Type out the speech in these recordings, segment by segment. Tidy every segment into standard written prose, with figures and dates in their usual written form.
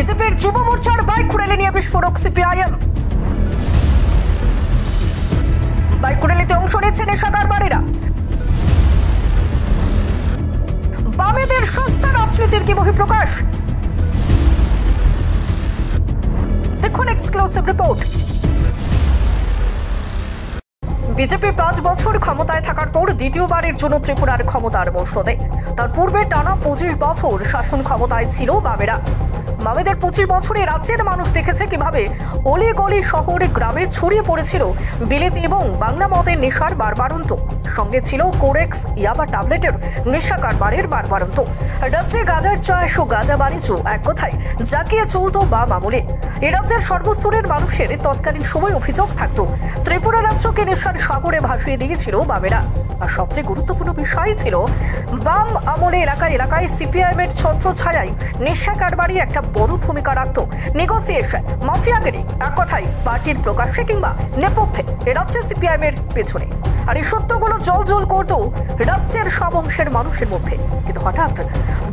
বিজেপির যুব মোর্চার বাইক র্যালি নিয়ে বিস্ফোরক সিপিআইএম। বাইক র্যালিতে অংশ নিচ্ছে নেশাকারবারীরা। বামেদের সস্তা রাজনীতির কি বহিঃপ্রকাশ? দেখুন এক্সক্লুসিভ রিপোর্ট। বিজেপি 5 বছর ক্ষমতায় থাকার পর দ্বিতীয়বারের জন্য ত্রিপুরার ক্ষমতার মসনদে। তার পূর্বে টানা 25 বছর শাসন ক্ষমতায় ছিল বামেরা। বামেদের 25 বছরে রাজ্যের মানুষ দেখেছে কিভাবে অলি গলি শহরে গ্রামে ছড়িয়ে পড়েছিল বিলেতি এবং বাংলা মদের নেশার বারবারন্ত। সঙ্গে ছিল কোরেক্স ইয়াবা ট্যাবলেটের নেশা কারবারের বারবারন্ত। রাজ্যে গাঁজার চাষ ও গাঁজা বাণিজ্য এক কথায় জাকিয়ে চলত বাম আমলে। এ রাজ্যের সর্বস্তরের মানুষের তৎকালীন সময় অভিযোগ থাকত ত্রিপুরা রাজ্যকে নেশার সাগরে ভাসিয়ে দিয়েছিল বামেরা। আর সবচেয়ে গুরুত্বপূর্ণ বিষয় ছিল বাম আমলে এলাকায় এলাকায় সিপিআইএমের ছত্র ছায়ায় নেশা কারবারি একটা বড় ভূমিকা রাখত। নেগোসিয়েশন, মাফিয়াগিরি, এক কথায় পার্টির প্রকাশ্যে কিংবা নেপথ্যে এ রাজ্যে সিপিআইএমের পেছনে। আর এই সত্যগুলো জল জল করত রাজ্যের সব অংশের মানুষের মধ্যে। কিন্তু হঠাৎ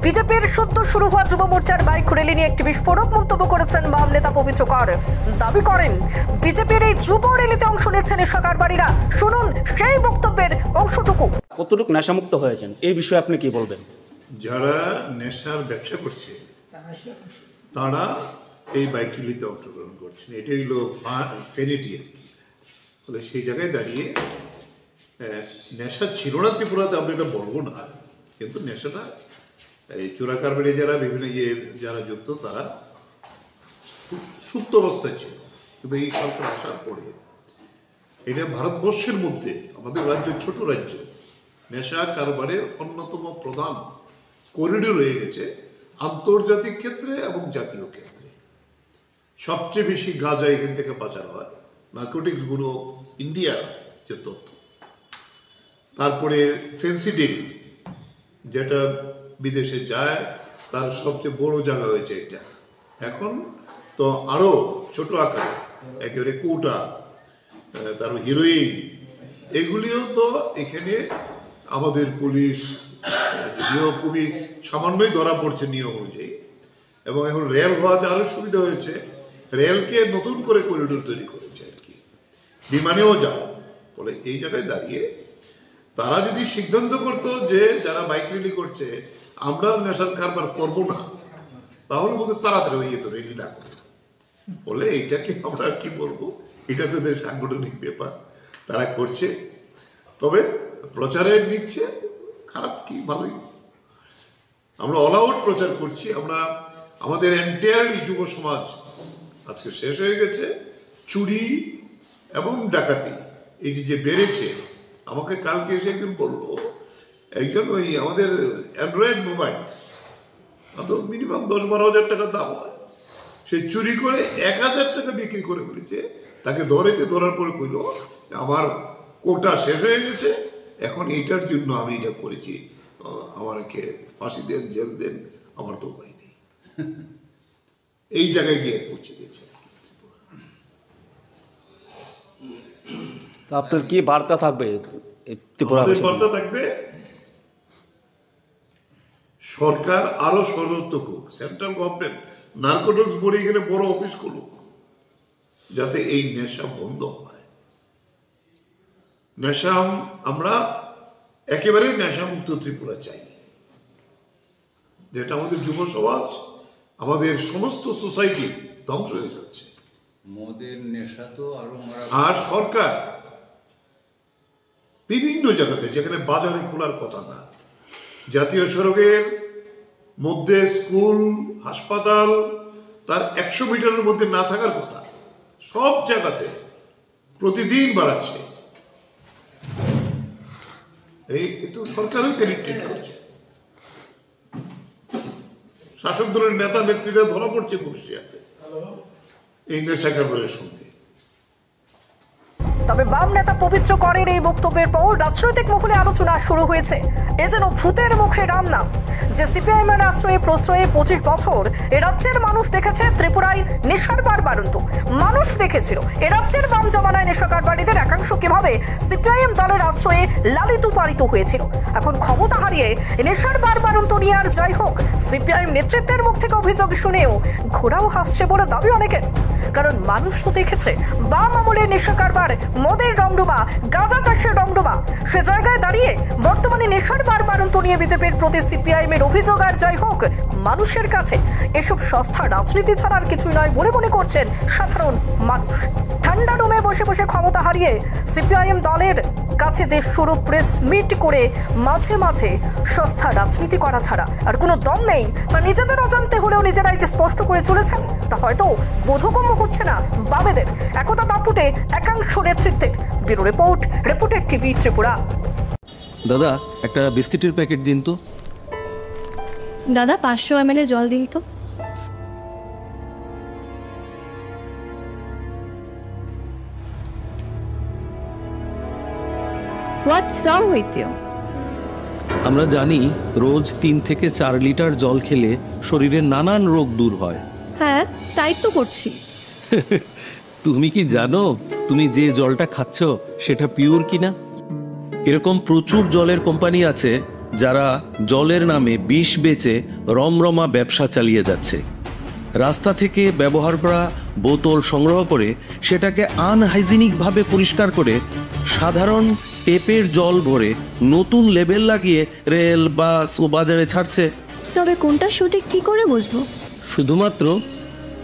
বিজেপির সদ্য শুরু হওয়া যুব মোর্চার বাইক র্যালি নিয়ে একটি বিস্ফোরক মন্তব্য করেছেন বাম নেতা পবিত্র কর। দাবি করেন বিজেপির এই যুব র্যালিতে অংশ নিচ্ছেন নেশাকারবারীরা। শুনুন সেই বক্তব্যের অংশটুকু। কতটুকু নেশামুক্ত হয়েছেন এই বিষয়ে আপনি কি বলবেন? যারা নেশার ব্যবসা করছে তারা এই বাইক র্যালিতে অংশগ্রহণ করছেন। এটা হইল ফেনিটি আর কি। ফলে সেই জায়গায় দাঁড়িয়ে নেশা ছিল না ত্রিপুরাতে, আমরা এটা বলবো না, কিন্তু নেশাটা এই চোরাকারবারি যারা বিভিন্ন যারা যুক্ত তারা সুপ্ত অবস্থায় ছিল। কিন্তু এই সরকার আসার পরে এটা ভারতবর্ষের মধ্যে আমাদের রাজ্য ছোট রাজ্য, নেশা কারবারের অন্যতম প্রধান করিডোর হয়ে গেছে আন্তর্জাতিক ক্ষেত্রে এবং জাতীয় ক্ষেত্রে। সবচেয়ে বেশি গাঁজা এখান থেকে পাচার হয়, নার্কোটিক্স ব্যুরো ইন্ডিয়ার যে তথ্য। তারপরে ফেন্সিডিল যেটা বিদেশে যায়, তার সবচেয়ে বড় জায়গা হয়েছে এটা। এখন তো আরও ছোট আকারে একেবারে কৌটা, তারপর হিরোইন, এগুলিও তো এখানে আমাদের পুলিশ যদিও খুবই সামান্যই ধরা পড়ছে নিয়ম অনুযায়ী। এবং এখন রেল হওয়াতে আরও সুবিধা হয়েছে, রেলকে নতুন করে করিডোর তৈরি করেছে আর কি, বিমানেও যায়। ফলে এই জায়গায় দাঁড়িয়ে তারা যদি সিদ্ধান্ত করতো যে যারা বাইক র্যালি করছে আমরা নেশার কারবার করবো না, তাহলে বোধ তাড়াতাড়ি হয়ে যেত র্যালি না করে। বলে এইটাকে আমরা কি বলবো, এটা তাদের সাংগঠনিক ব্যাপার, তারা করছে। তবে প্রচারে নিচ্ছে, খারাপ কি ভালোই। আমরা অল আউট প্রচার করছি। আমরা আমাদের এন্টায়ারলি যুব সমাজ আজকে শেষ হয়ে গেছে। চুরি এবং ডাকাতি এটি যে বেড়েছে, আমাকে কালকে এসে একজন বললো, একজন ওই আমাদের অ্যান্ড্রয়েড মোবাইল তো মিনিমাম 10-12 হাজার টাকার দাম হয়, সে চুরি করে 1000 টাকা বিক্রি করে বলেছে। তাকে ধরার পরে কইল আমার কোটা শেষ হয়ে গেছে, এখন এইটার জন্য আমি এটা করেছি, আমাকে ফাঁসি দেন, জেল দেন, আমার তো উপায় নেই। এই জায়গায় গিয়ে পৌঁছে গেছে। তো আপনার কি বার্তা থাকবে? আমাদের বার্তা থাকবে সরকার আরো সর্বোত্তক হোক, সেন্ট্রাল গভর্নমেন্ট নার্কোটিক্স বোর্ডে এখানে বড় অফিস খুলুক, যাতে এই নেশা বন্ধ হয়। নেশা আমরা একেবারে নেশামুক্ত ত্রিপুরা চাই, যেটা আমাদের যুব সমাজ, আমাদের সমস্ত সোসাইটি ধ্বংস হয়ে যাচ্ছে। মদের নেশা তো আরো আর সরকার বিভিন্ন জায়গাতে যেখানে বাজারে খোলার কথা না, জাতীয় সড়কের মধ্যে স্কুল, হাসপাতাল তার 100 মিটারের মধ্যে না থাকার কথা, সব জায়গাতে প্রতিদিন বাড়াচ্ছে। এই তো সরকারও পেনিট্রেট করছে, শাসক দলের নেতা নেত্রীরা ধরা পড়ছে বসিয়াতে এই নেশা কারবারের সঙ্গে। তবে বাম নেতা পবিত্র করের এই বক্তব্যের পর রাজনৈতিক মহলে আলোচনা শুরু হয়েছে। এ যেন ভূতের মুখে রাম নাম। যে সিপিআইএম এর আশ্রয়ে প্রশ্রয়ে 25 বছর এ রাজ্যের মানুষ দেখেছে ত্রিপুরায় নেশার বাড়ন্ত। মানুষ দেখেছিল এ রাজ্যের বাম জমানায় নেশা কারবারিদের একাংশ কিভাবে সিপিআইএম দলের আশ্রয়ে লালিত পালিত হয়েছিল। এখন ক্ষমতা হারিয়ে নেশার বাড়ন্ত নিয়ে আর যাই হোক, সিপিআইএম নেতৃত্বের মুখ থেকে অভিযোগ শুনেও ঘোড়াও হাসছে বলে দাবি অনেকের। কারণ মানুষ তো দেখেছে বাম আমলের নেশা কারবার, মদের রমরমা, গাঁজা চাষের রমরমা। সে জায়গায় দাঁড়িয়ে বর্তমানে নেশার বাড়ন্ত নিয়ে বিজেপির প্রতি সিপিআইএম এর অভিযোগ আর যাই হোক, মানুষের কাছে এসব সস্তা রাজনীতি ছাড়ার কিছুই নয় বলে মনে করছেন সাধারণ মানুষ। ঠান্ডা রুমে বসে বসে ক্ষমতা হারিয়ে সিপিআইএম দলের কাছে যে শুরু প্রেস মিট করে মাঝে মাঝে সস্তা রাজনীতি করা ছাড়া আর কোনো দম নেই, তা নিজেদের অজান্তে হলেও নিজেরাই যে স্পষ্ট করে চলেছেন তা হয়তো বোধগম্য হচ্ছে না বামেদের একতা দাপুটে একাংশ নেতৃত্বের। Bureau report, reported TV Tripura. দাদা একটা বিস্কিটের প্যাকেট দিন তো। দাদা 500 ml জল দিন তো। What's wrong with you? আমরা জানি রোজ 3 থেকে 4 লিটার জল খেলে শরীরের নানান রোগ দূর হয়। হ্যাঁ, তাই তো করছি। তুমি কি জানো তুমি যে জলটা খাচ্ছ সেটা পিওর কিনা? এরকম প্রচুর জলের কোম্পানি আছে যারা জলের নামে বিষ বেচে রমরমা ব্যবসা চালিয়ে যাচ্ছে। রাস্তা থেকে ব্যবহার করা বোতল সংগ্রহ করে সেটাকে আনহাইজিনিকভাবে পরিষ্কার করে সাধারণ টেপের জল ভরে নতুন লেবেল লাগিয়ে রেল, বাস ও বাজারে ছাড়ছে। তবে কোনটা সঠিক কি করে বুঝবো? শুধুমাত্র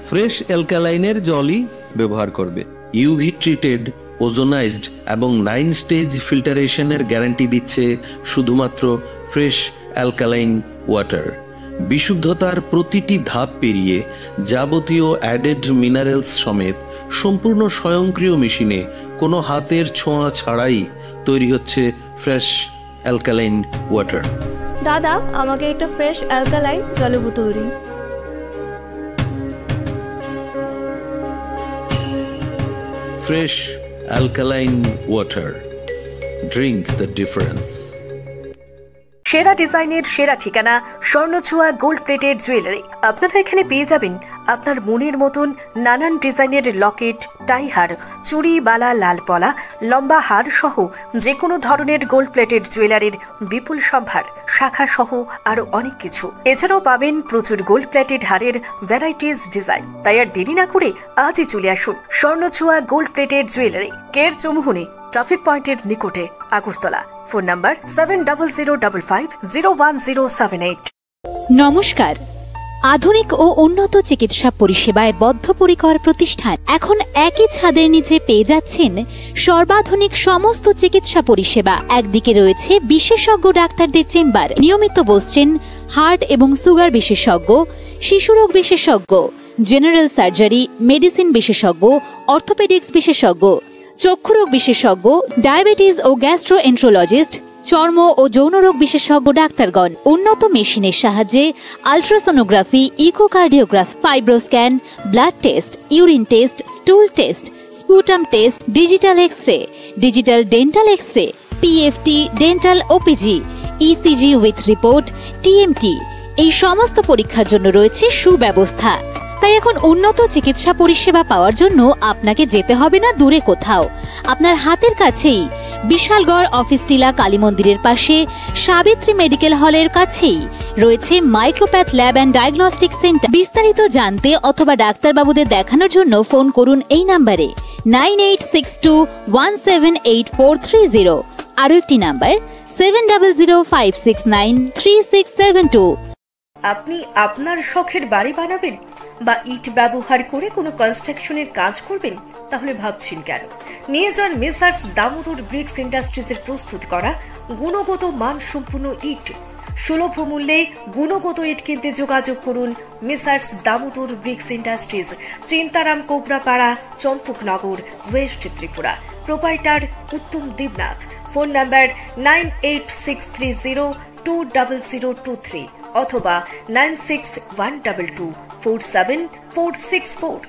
ফ্রেশ অ্যালকালাইনের জলই ব্যবহার করবে। ইউভি ট্রিটেড, ওজোনাইজড এবং 9 স্টেজ ফিল্টারেশনের গ্যারান্টি দিচ্ছে শুধুমাত্র ফ্রেশ অ্যালকালাইন ওয়াটার। বিশুদ্ধতার প্রতিটি ধাপ পেরিয়ে যাবতীয় অ্যাডেড মিনারেলস সমেত সম্পূর্ণ স্বয়ংক্রিয় মেশিনে কোনো হাতের ছোঁয়া ছাড়াই তৈরি হচ্ছে ফ্রেশ অ্যালকালাইন ওয়াটার। দাদা আমাকে একটা ফ্রেশ অ্যালকালাইন জলের বোতল দিন। Fresh alkaline water, drink the difference. সেরা ডিজাইনের সেরা ঠিকানা স্বর্ণছোঁয়া গোল্ড প্লেটেড জুয়েলারি। আপনারা এখানে পেয়ে যাবেন আপনার মনের মতন নানান ডিজাইনের লকেট, টাইহার, চুড়ি, বালা, লাল পলা, লম্বা হার সহ যে কোনো ধরনের গোল্ড প্লেটেড জুয়েলারির বিপুল সম্ভার, শাখা সহ আরো অনেক কিছু। এছাড়াও পাবেন প্রচুর গোল্ড প্লেটেড হারের ভ্যারাইটিস ডিজাইন। তাই আর দেরি না করে আজই চলে আসুন স্বর্ণছোঁয়া গোল্ড প্লেটেড জুয়েলারি, কের চৌমুহনী, ট্রাফিক পয়েন্টের নিকটে, আগরতলা। Phone number 7005501078। নমস্কার। আধুনিক ও উন্নত চিকিৎসা পরিষেবায় বদ্ধপরিকর প্রতিষ্ঠান এখন একই ছাদের নিচে পেয়ে যাচ্ছেন সর্বাধুনিক সমস্ত চিকিৎসা পরিষেবা। একদিকে রয়েছে বিশেষজ্ঞ ডাক্তারদের চেম্বার, নিয়মিত বসছেন হার্ট এবং সুগার বিশেষজ্ঞ, শিশুরোগ বিশেষজ্ঞ, জেনারেল সার্জারি, মেডিসিন বিশেষজ্ঞ, অর্থোপেডিক্স বিশেষজ্ঞ, চক্ষুরোগ বিশেষজ্ঞ, ডায়াবেটিস ও গ্যাস্ট্রোএন্ট্রোলজিস্ট, চর্ম ও যৌনরোগ বিশেষজ্ঞ ডাক্তারগণ। উন্নত মেশিনের সাহায্যে ultrasonography, echocardiography, fibroscan, blood test, urine test, stool test, sputum test, digital x-ray, digital dental x-ray, PFT, dental OPG, ECG with report, TMT, এই সমস্ত পরীক্ষার জন্য রয়েছে সুব্যবস্থা। তাই এখন উন্নত চিকিৎসা পরিষেবা পাওয়ার জন্য আপনাকে যেতে হবে না দূরে কোথাও। আপনার হাতের কাছেই বিশালগড় অফিস টিলা কালী মন্দিরের পাশে সাবিত্রী মেডিকেল হলের কাছেই রয়েছে Micropath lab and diagnostic centre. বিস্তারিত জানতে অথবা ডাক্তারবাবুদের দেখানোর জন্য ফোন করুন এই নাম্বারে 9862178430। আরও একটি নাম্বার 7005693672। আপনি আপনার শখের বাড়ি বানাবেন বা ইট ব্যবহার করে কোনো কনস্ট্রাকশনের কাজ করবেন, তাহলে ভাবছেন কেন? নিয়ে যান মেসার্স দামোদর ব্রিক্স ইন্ডাস্ট্রিজের প্রস্তুত করা গুণগত মানসম্পন্ন ইট। সুলভ মূল্যে গুণগত ইট কিনতে যোগাযোগ করুন messrs Damodar bricks industries, Chintaram Kobrapara, Champaknagar, west Tripura. Proprietor Uttam Debnath. Phone number 9863020023 অথবা 9612247464।